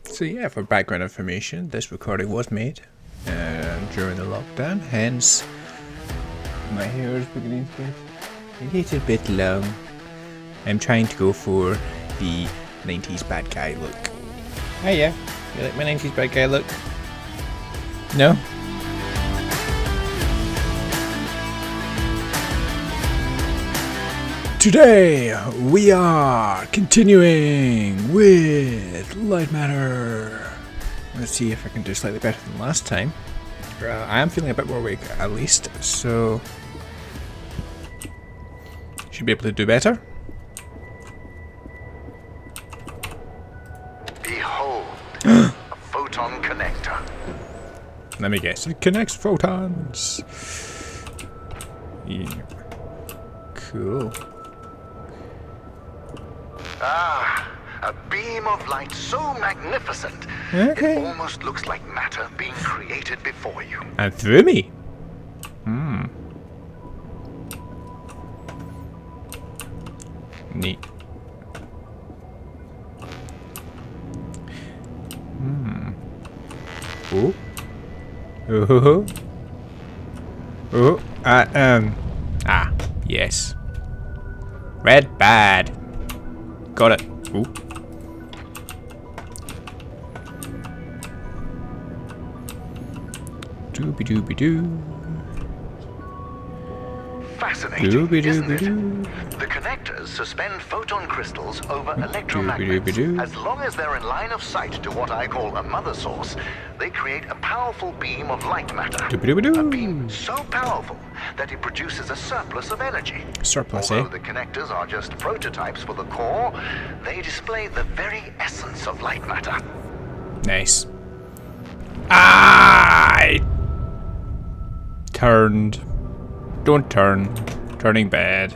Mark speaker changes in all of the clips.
Speaker 1: So yeah, for background information, this recording was made during the lockdown, hence my hair is beginning to get a little bit long. I'm trying to go for the 90s bad guy look. Oh yeah, you like my 90s bad guy look? No? Today we are continuing with Lightmatter. Let's see if I can do slightly better than last time. I am feeling a bit more awake at least, so should be able to do better.
Speaker 2: Behold, a photon connector.
Speaker 1: Let me guess, it connects photons. Yeah. Cool.
Speaker 2: Ah, a beam of light so magnificent,
Speaker 1: Okay.
Speaker 2: it almost looks like matter being created before you.
Speaker 1: And through me. Neat. Oh. Oh. Oh. Yes. Red bad. Got it. Ooh. Dooby dooby doo.
Speaker 2: Fascinating,
Speaker 1: Dooby
Speaker 2: isn't
Speaker 1: dooby
Speaker 2: it?
Speaker 1: doo.
Speaker 2: The connectors suspend photon crystals over
Speaker 1: Dooby
Speaker 2: electromagnets.
Speaker 1: dooby doo.
Speaker 2: As long as they're in line of sight to what I call a mother source, they create a powerful beam of light matter.
Speaker 1: Dooby dooby doo.
Speaker 2: A beam so powerful that it produces a surplus of energy.
Speaker 1: Surplus,
Speaker 2: Although
Speaker 1: eh?
Speaker 2: the connectors are just prototypes for the core, they display the very essence of light matter.
Speaker 1: Nice. I turned. Don't turn. Turning bad.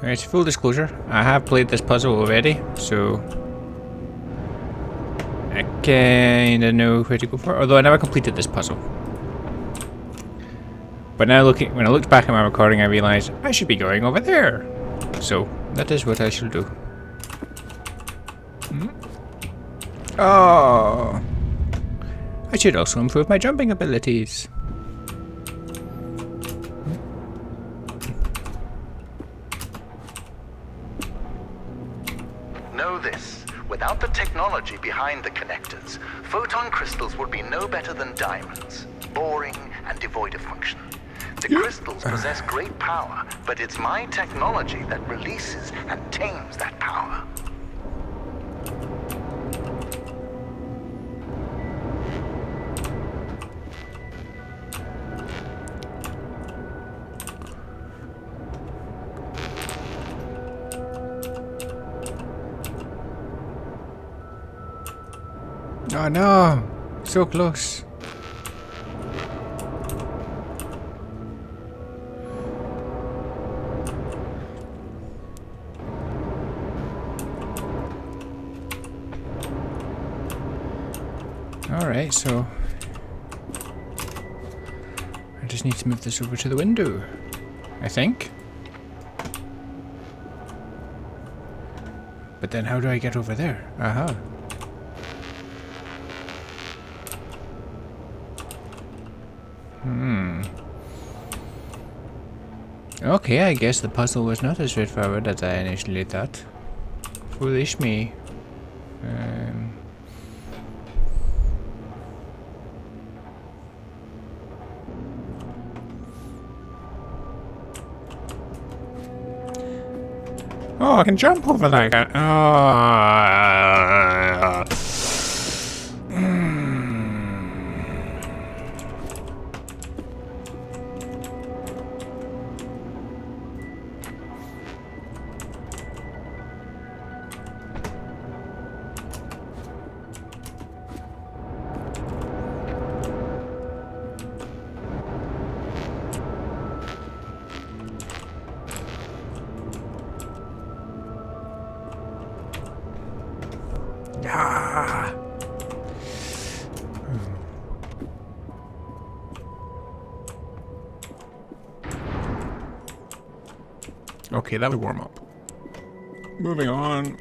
Speaker 1: Alright, full disclosure. I have played this puzzle already, so I kinda know where to go for. Although I never completed this puzzle. But now when I looked back at my recording, I realized I should be going over there. So that is what I shall do. Oh. I should also improve my jumping abilities.
Speaker 2: Know this, without the technology behind the connectors, photon crystals would be no better than diamonds, boring and devoid of function. The crystals possess great power, but it's my technology that releases and tames that power.
Speaker 1: Oh no! So close. Alright, so I just need to move this over to the window, I think. But then how do I get over there? Aha. Okay, I guess the puzzle was not as straightforward as I initially thought. Foolish me. Oh, I can jump over that guy. Ah. Okay, that would warm up. Moving on.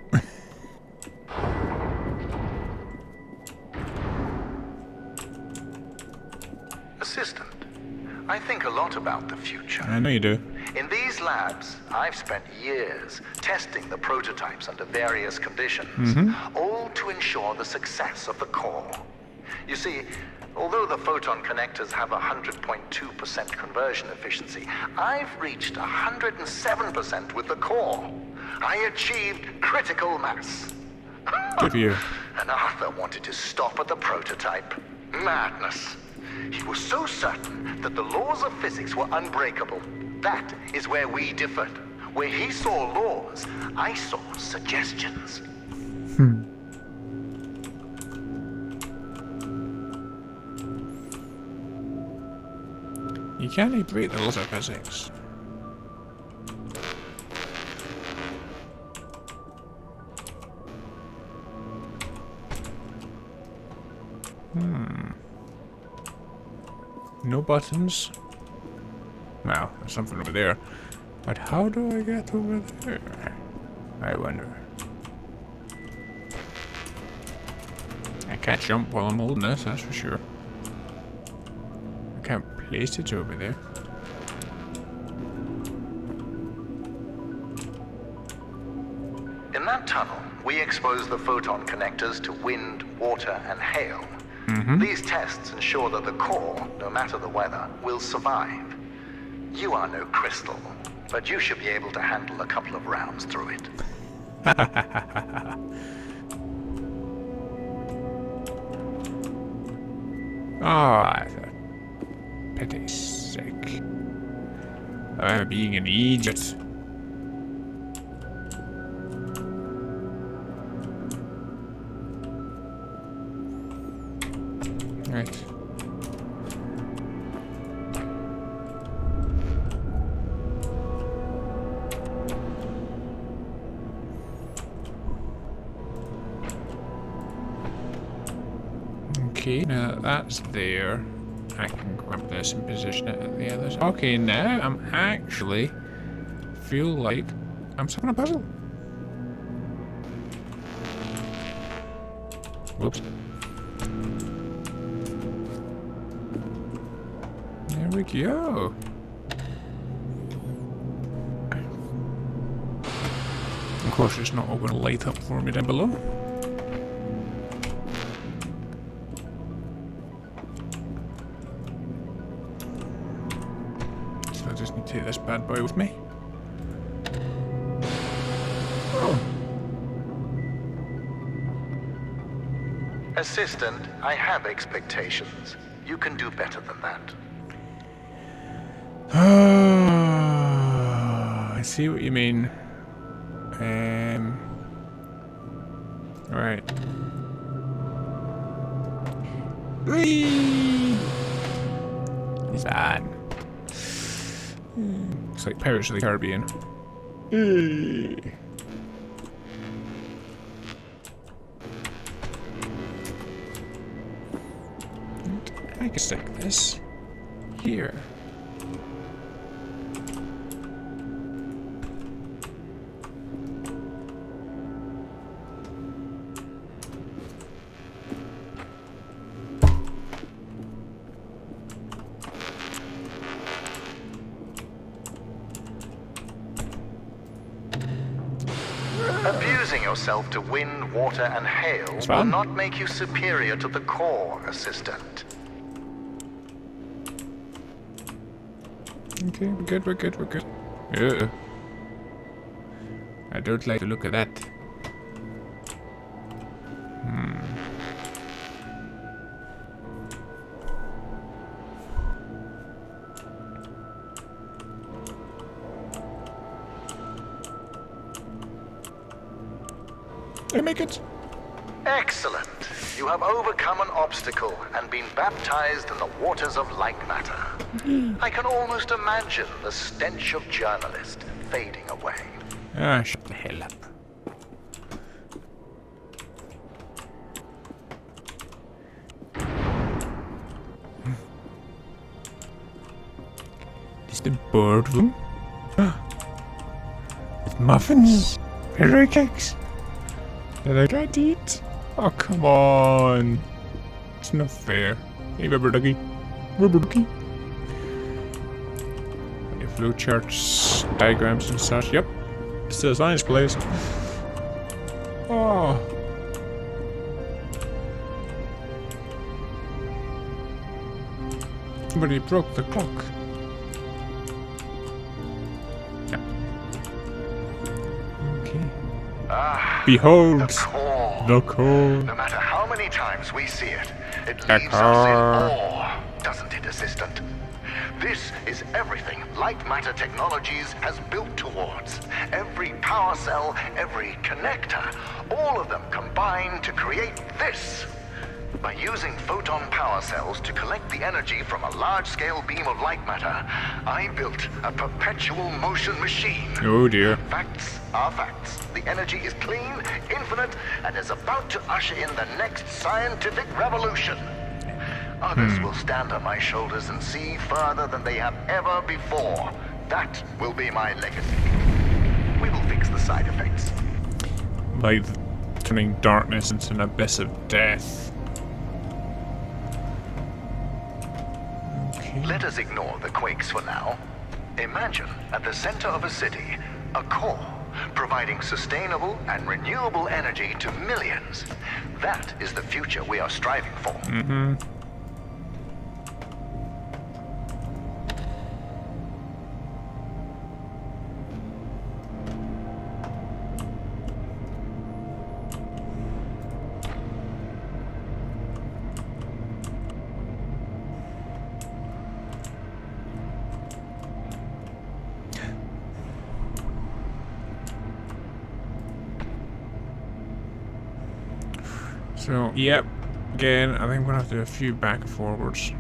Speaker 2: Assistant, I think a lot about the future.
Speaker 1: I know you do.
Speaker 2: In these labs, I've spent years testing the prototypes under various conditions, all to ensure the success of the core. You see, although the photon connectors have 100.2% conversion efficiency, I've reached 107% with the core. I achieved critical mass.
Speaker 1: Good for you.
Speaker 2: And Arthur wanted to stop at the prototype. Madness. He was so certain that the laws of physics were unbreakable. That is where we differed. Where he saw laws, I saw suggestions.
Speaker 1: You can't break the laws of physics. No buttons. Well, there's something over there. But how do I get over there? I wonder. I can't jump while I'm holding this, that's for sure. I can't place it over there.
Speaker 2: In that tunnel, we expose the photon connectors to wind, water, and hail. These tests ensure that the core, no matter the weather, will survive. You are no crystal, but you should be able to handle a couple of rounds through it.
Speaker 1: Ah, for pity's sake. I'm being an idiot. Right. Okay, now that that's there, I can grab this and position it at the others. Okay, now I'm actually feel like I'm solving a puzzle. Whoops. There we go. Of course, it's not all going to light up for me down below. So I just need to take this bad boy with me.
Speaker 2: Assistant, I have expectations. You can do better than that.
Speaker 1: I see what you mean. Right. Whee! It's bad. It's like Pirates of the Caribbean. I can stick this here.
Speaker 2: Abusing yourself to wind, water, and hail will
Speaker 1: fun.
Speaker 2: not make you superior to the core, Assistant.
Speaker 1: Okay, we're good, we're good, we're good. I don't like the look of that. I make it.
Speaker 2: Excellent. You have overcome an obstacle and been baptized in the waters of Lightmatter. I can almost imagine the stench of journalist fading away.
Speaker 1: Ah, shut the hell up. Is the boardroom? With muffins? Fairy cakes? That I can't eat? Oh, come on. It's not fair. Hey, rubber ducky. Any flow charts, diagrams and such. Yep. Still a science place. Oh. Somebody broke the clock. Yeah. Okay. Behold the core.
Speaker 2: No matter how many times we see it, it leaves us in awe, doesn't it, Assistant? This is everything Lightmatter Technologies has built towards. Every power cell, every connector, all of them combine to create this. By using photon power cells to collect the energy from a large-scale beam of light matter, I built a perpetual motion machine.
Speaker 1: Oh dear.
Speaker 2: Facts are facts. The energy is clean, infinite, and is about to usher in the next scientific revolution. Others will stand on my shoulders and see further than they have ever before. That will be my legacy. We will fix the side effects.
Speaker 1: Like turning darkness into an abyss of death.
Speaker 2: Let us ignore the quakes for now. Imagine at the center of a city, a core, providing sustainable and renewable energy to millions. That is the future we are striving for.
Speaker 1: Mm-hmm. So, yep, again, I think we're gonna have to do a few back and forwards.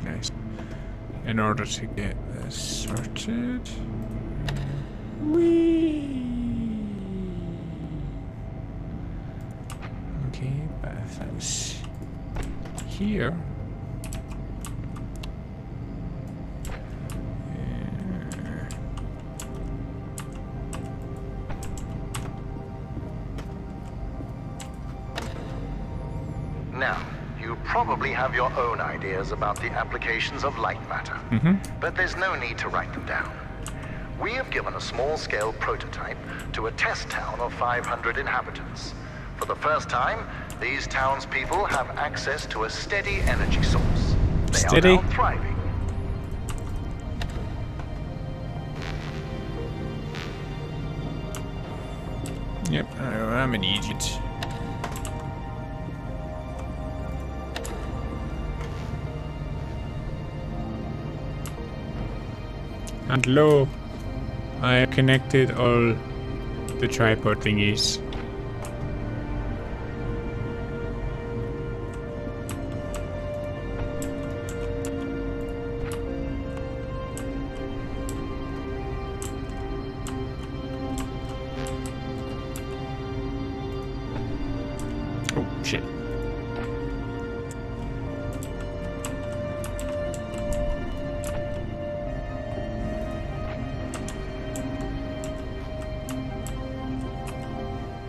Speaker 1: Nice. In order to get this sorted. Whee! Okay, but if that's here.
Speaker 2: Now, you probably have your own ideas about the applications of light matter, but there's no need to write them down. We have given a small-scale prototype to a test town of 500 inhabitants. For the first time, these townspeople have access to a steady energy source. They are now thriving.
Speaker 1: Yep, I'm an idiot. And lo, I have connected all the tripod thingies. Oh shit.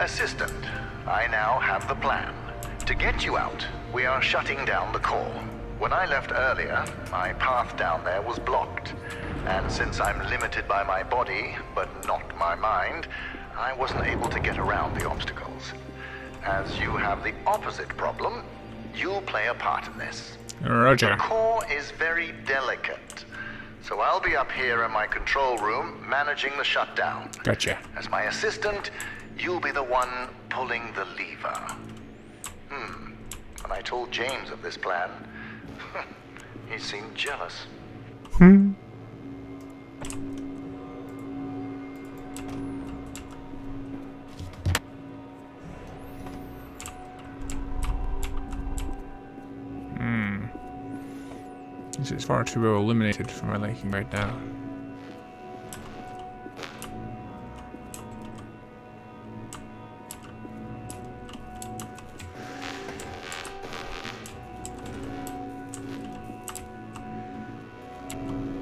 Speaker 2: Assistant, I now have the plan. To get you out, we are shutting down the core. When I left earlier, my path down there was blocked. And since I'm limited by my body, but not my mind, I wasn't able to get around the obstacles. As you have the opposite problem, you'll play a part in this.
Speaker 1: Roger.
Speaker 2: The core is very delicate. So I'll be up here in my control room managing the shutdown.
Speaker 1: Gotcha.
Speaker 2: As my assistant, you'll be the one pulling the lever. When I told James of this plan, he seemed jealous.
Speaker 1: This is far too well illuminated for my liking right now.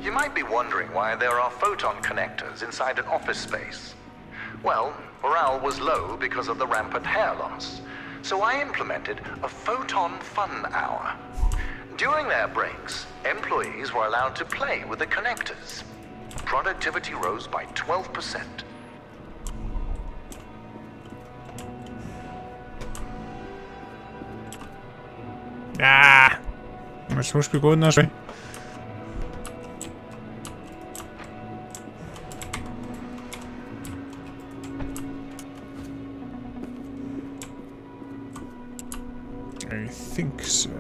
Speaker 2: You might be wondering why there are photon connectors inside an office space. Well, morale was low because of the rampant hair loss. So I implemented a photon fun hour. During their breaks, employees were allowed to play with the connectors. Productivity rose by 12%.
Speaker 1: Ah! We're supposed to be going this way. I think so.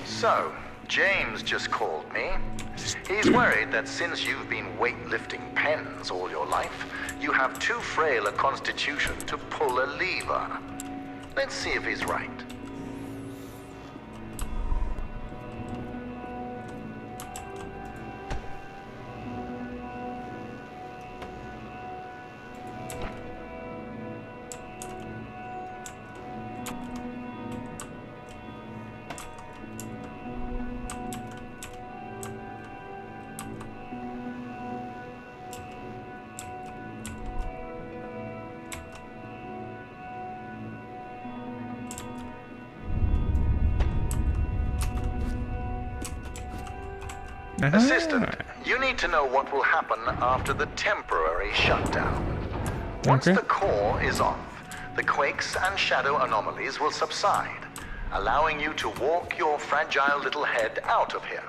Speaker 2: So, James just called me. He's worried that since you've been weightlifting pens all your life, you have too frail a constitution to pull a lever. Let's see if he's right. Assistant, you need to know what will happen after the temporary shutdown. Once the core is off, the quakes and shadow anomalies will subside, allowing you to walk your fragile little head out of here.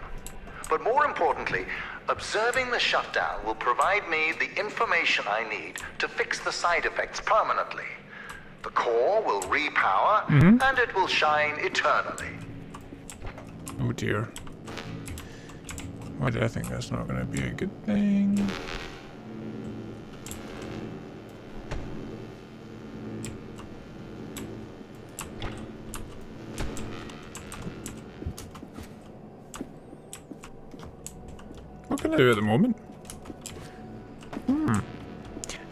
Speaker 2: But more importantly, observing the shutdown will provide me the information I need to fix the side effects permanently. The core will repower, and it will shine eternally.
Speaker 1: Oh dear. Why do I think that's not going to be a good thing? What can I do at the moment?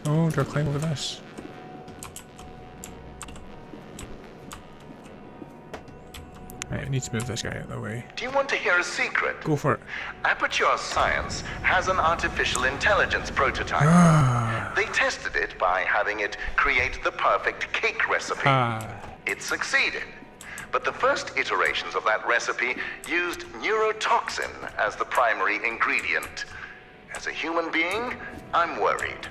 Speaker 1: Oh, do I climb over this? Right, I need to move this guy out of the way.
Speaker 2: Do you want to hear a secret?
Speaker 1: Go for it.
Speaker 2: Aperture Science has an artificial intelligence prototype. They tested it by having it create the perfect cake recipe. It succeeded. But the first iterations of that recipe used neurotoxin as the primary ingredient. As a human being, I'm worried.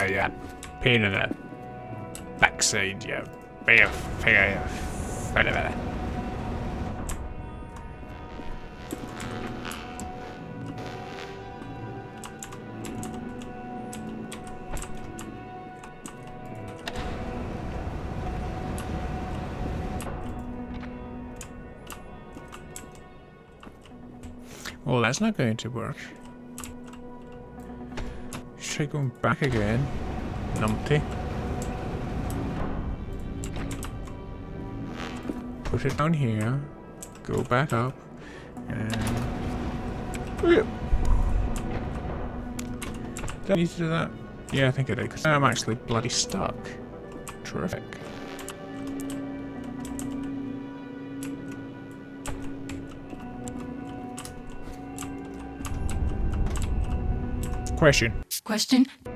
Speaker 1: Yeah. Pain in the backside, yeah. Well, that's not going to work. Try going back again. Numpty. Put it down here. Go back up. And... Did I need to do that? Yeah, I think I did, because I'm actually bloody stuck. Terrific. Question.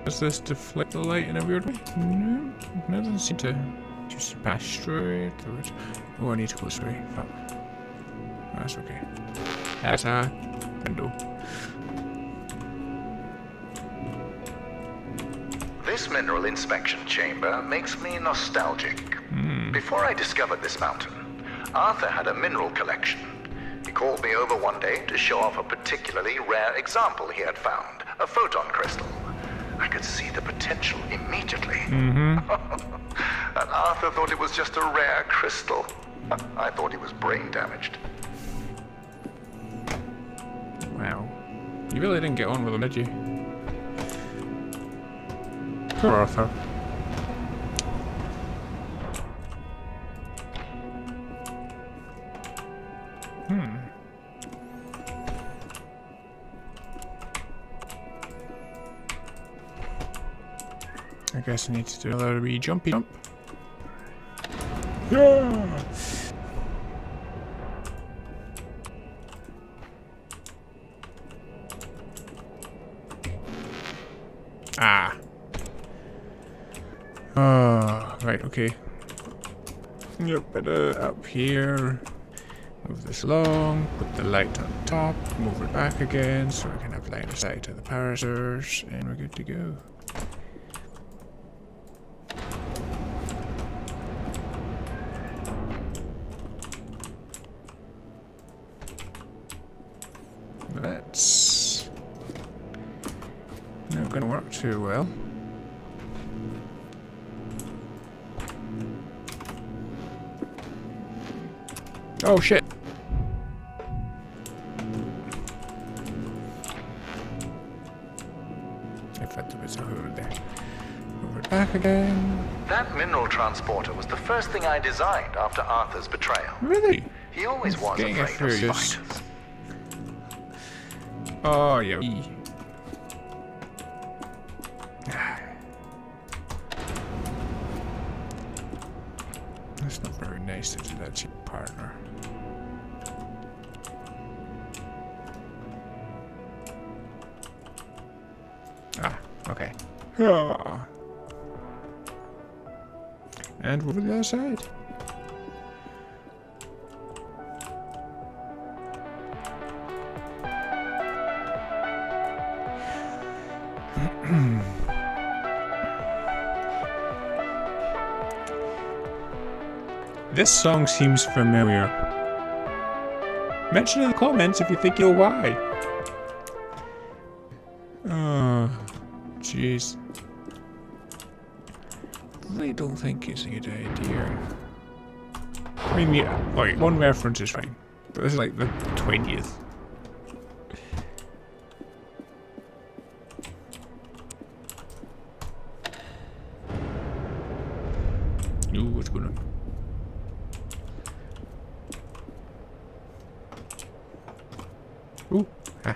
Speaker 1: Does this deflect the light in a weird way? No, it doesn't seem to. Just pass straight through it. Oh, I need to go this way. Fuck. That's okay. That's a window.
Speaker 2: This mineral inspection chamber makes me nostalgic. Before I discovered this mountain, Arthur had a mineral collection. He called me over one day to show off a particularly rare example he had found, a photon crystal. I could see the potential immediately. An Arthur thought it was just a rare crystal. I thought he was brain damaged.
Speaker 1: Wow. You really didn't get on with him, did you? Poor Arthur. I guess I need to do another wee jumpy jump. Yeah! Ah. Oh, right, okay. Yep, better up here. Move this along, put the light on top, move it back again so we can have line of sight to the parasers, and we're good to go. That's not going to work too well. Oh shit! I thought there was a hole there. Move it back again.
Speaker 2: That mineral transporter was the first thing I designed after Arthur's betrayal.
Speaker 1: Really?
Speaker 2: He always was
Speaker 1: Getting
Speaker 2: afraid of
Speaker 1: furious.
Speaker 2: spiders.
Speaker 1: Oh yeah. That's not very nice to do that to your partner. Ah, okay. Ah. And over the other side. This song seems familiar. Mention in the comments if you think you know why. Oh, jeez. I don't think it's a good idea. I mean, yeah, like, one reference is fine. But this is like the 20th. Ooh, what's going on? Ooh, ah.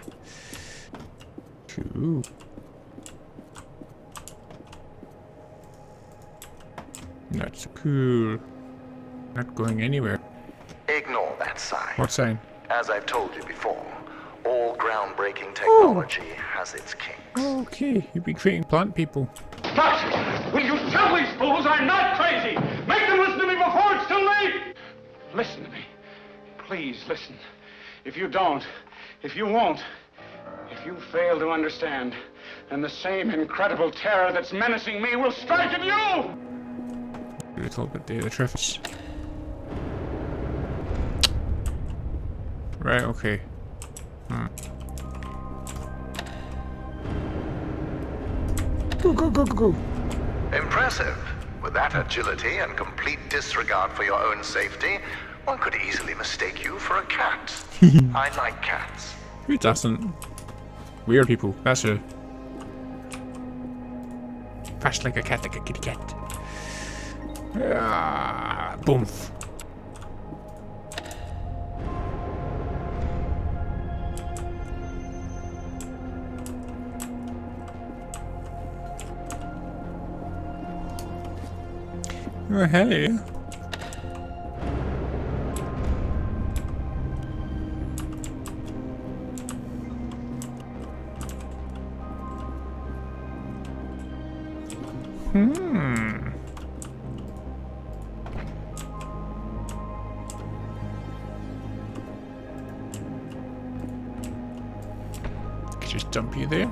Speaker 1: Ooh. Not so cool. Not going anywhere.
Speaker 2: Ignore that sign.
Speaker 1: What sign?
Speaker 2: As I've told you before, all groundbreaking technology has its kinks.
Speaker 1: Okay, you've been creating plant people.
Speaker 3: But will you tell these fools I'm not crazy? Make them listen to me before it's too late! Listen to me. Please listen. If you don't, if you won't, if you fail to understand, then the same incredible terror that's menacing me will strike at you!
Speaker 1: A little bit the trifts. Right, okay. Go, go, go, go, go.
Speaker 2: Impressive. With that agility and complete disregard for your own safety, one could easily mistake you for a cat. I like cats.
Speaker 1: Who doesn't? Weird people, that's who. Fast like a cat, like a kitty cat. Ah, boom. Oh, hey. Could just dump you there.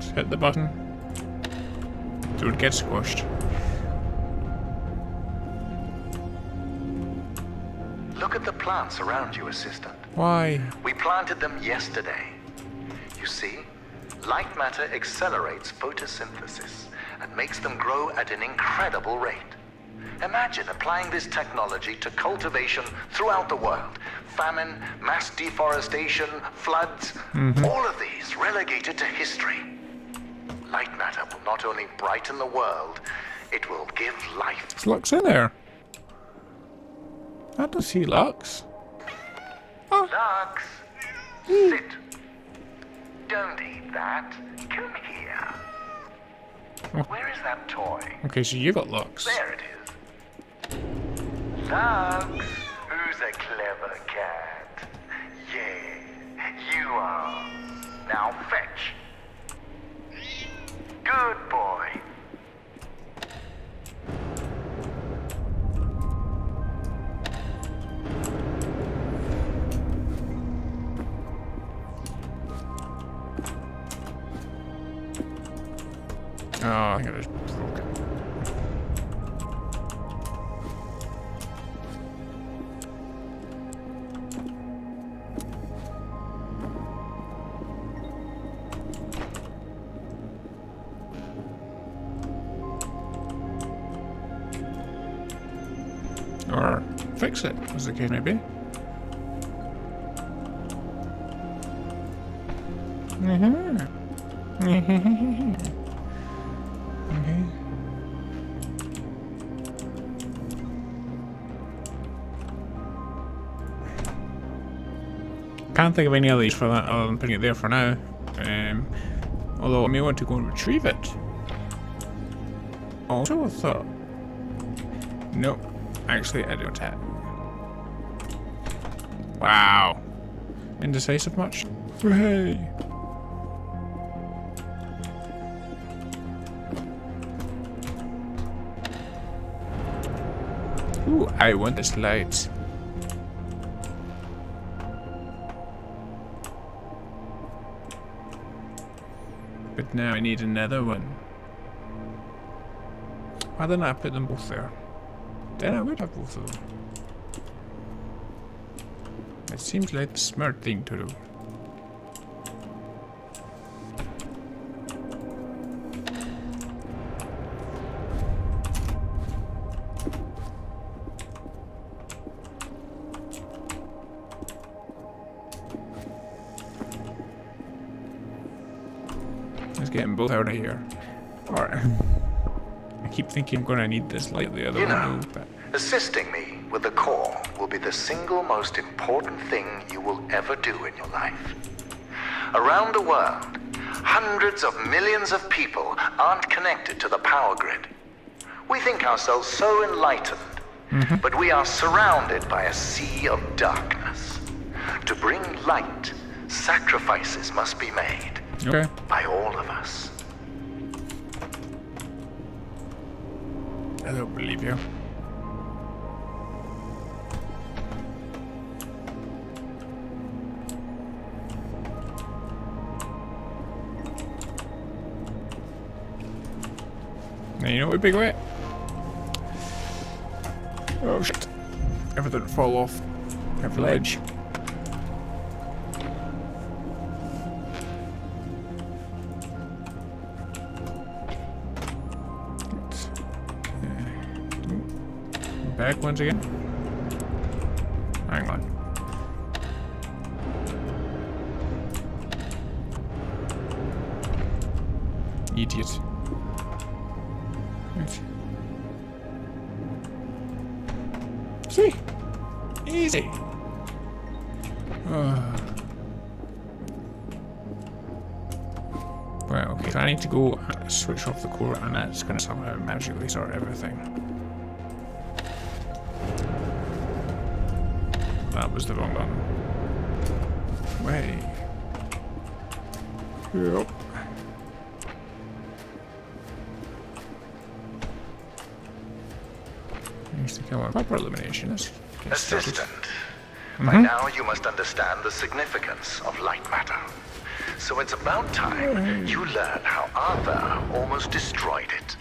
Speaker 1: Just hit the button. Don't get squashed.
Speaker 2: Look at the plants around you, Assistant.
Speaker 1: Why?
Speaker 2: We planted them yesterday. You see, light matter accelerates photosynthesis and makes them grow at an incredible rate. Imagine applying this technology to cultivation throughout the world. Famine, mass deforestation, floods, all of these relegated to history. Light matter will not only brighten the world, it will give life.
Speaker 1: Is Lux in there? I don't see Lux. Oh.
Speaker 2: Lux, sit. Don't eat that. Come here.
Speaker 1: Oh.
Speaker 2: Where is that toy?
Speaker 1: Okay, so you got Lux.
Speaker 2: There it is. Lux, who's a clever cat? Yeah, you are. Now fetch. Good boy.
Speaker 1: Oh, I think I just broke it. Or fix it, as the case may be. Okay. Can't think of any of these for that other than putting it there for now. Although I may want to go and retrieve it. Also a thought. Nope. Actually, I don't have. Wow. Indecisive much? Hooray! Ooh, I want this light. But now I need another one. Why didn't I put them both there? Then I would have both of them. It seems like the smart thing to do. Let's get them both out of here. Alright. I keep thinking I'm gonna need this like the other one, but...
Speaker 2: Assisting me with the core will be the single most important thing you will ever do in your life. Around the world, hundreds of millions of people aren't connected to the power grid. We think ourselves so enlightened, but we are surrounded by a sea of darkness. To bring light, sacrifices must be made.
Speaker 1: Okay.
Speaker 2: By all of us.
Speaker 1: I don't believe you. Now you know what would be great? Oh shit. Everything fall off. Every ledge. Back once again. Hang on. Idiot. See? Easy. Well, okay, so I need to go switch off the core and that's gonna somehow magically sort everything. That was the wrong one. Way. Yep. Needs to come on proper elimination.
Speaker 2: Assistant, by now you must understand the significance of light matter. So it's about time you learn how Arthur almost destroyed it.